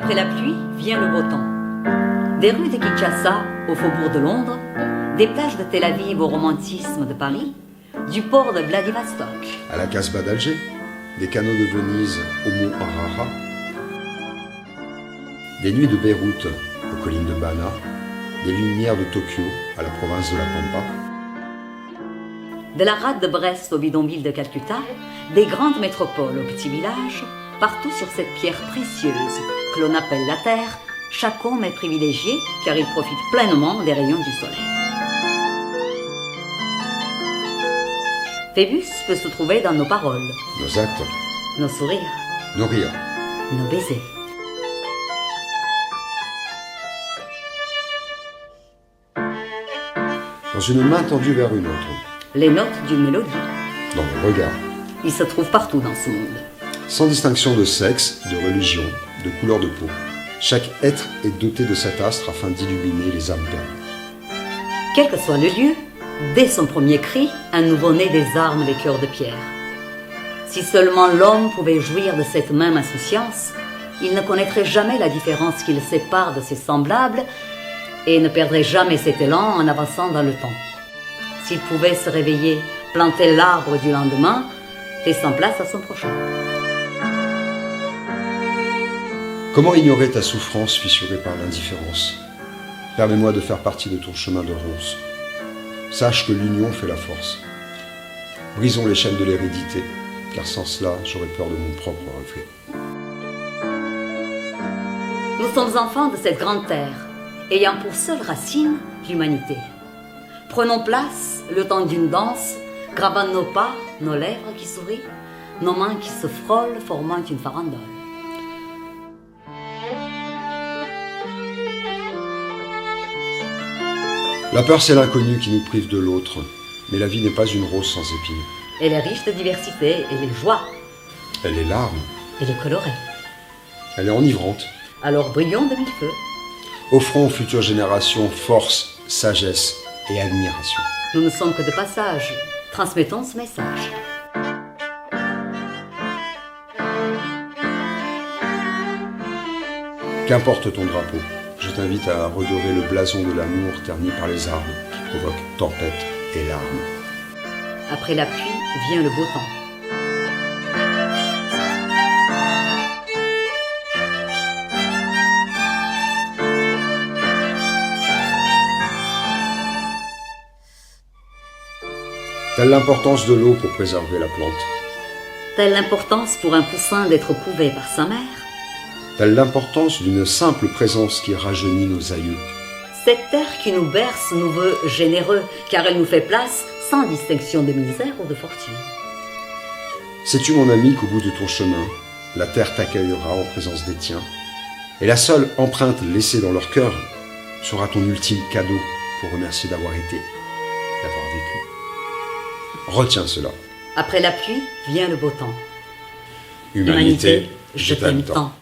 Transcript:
Après la pluie vient le beau temps. Des rues de Kinshasa au faubourg de Londres, des plages de Tel Aviv au romantisme de Paris, du port de Vladivostok à la Casbah d'Alger, des canaux de Venise au mont Harara, des nuits de Beyrouth aux collines de Bana, des lumières de Tokyo à la province de la Pampa, de la rade de Brest au bidonville de Calcutta, des grandes métropoles aux petits villages, partout sur cette pierre précieuse que l'on appelle la Terre, chaque homme est privilégié car il profite pleinement des rayons du soleil. Phébus peut se trouver dans nos paroles, nos actes, nos sourires, nos rires, nos baisers. dans une main tendue vers une autre, Les notes d'une mélodie. dans le regard, Il se trouve partout dans ce monde. sans distinction de sexe, de religion, de couleur de peau. Chaque être est doté de cet astre afin d'illuminer les âmes perdues. Quel que soit le lieu, dès son premier cri, un nouveau-né désarme les cœurs de pierre. Si seulement l'homme pouvait jouir de cette même insouciance, il ne connaîtrait jamais la différence qui le sépare de ses semblables et ne perdrait jamais cet élan en avançant dans le temps. S'il pouvait se réveiller, planter l'arbre du lendemain, laissant place à son prochain. Comment ignorer ta souffrance fissurée par l'indifférence? Permets-moi de faire partie de ton chemin de ronces. Sache que l'union fait la force. Brisons les chaînes de l'hérédité, car sans cela, j'aurais peur de mon propre reflet. Nous sommes enfants de cette grande terre, ayant pour seule racine l'humanité. Prenons place, le temps d'une danse, gravant nos pas, nos lèvres qui sourient, nos mains qui se frôlent, formant une farandole. La peur, c'est l'inconnu qui nous prive de l'autre, mais la vie n'est pas une rose sans épines. Elle est riche de diversité et les joies, Elle est larme, et les colorés. elle est enivrante. Alors brillons de mille feux. Offrons aux futures générations force, sagesse et admiration. Nous ne sommes que de passage. Transmettons ce message. Qu'importe ton drapeau, je t'invite à redorer le blason de l'amour terni par les arbres qui provoquent tempête et larmes. Après la pluie vient le beau temps. Telle l'importance de l'eau pour préserver la plante. Telle l'importance pour un poussin d'être couvé par sa mère. Telle l'importance d'une simple présence qui rajeunit nos aïeux. Cette terre qui nous berce nous veut généreux, car elle nous fait place sans distinction de misère ou de fortune. Sais-tu, mon ami, qu'au bout de ton chemin, la terre t'accueillera en présence des tiens, et la seule empreinte laissée dans leur cœur sera ton ultime cadeau pour remercier d'avoir été, d'avoir vécu. Retiens cela. Après la pluie vient le beau temps. Humanité, je t'aime tant.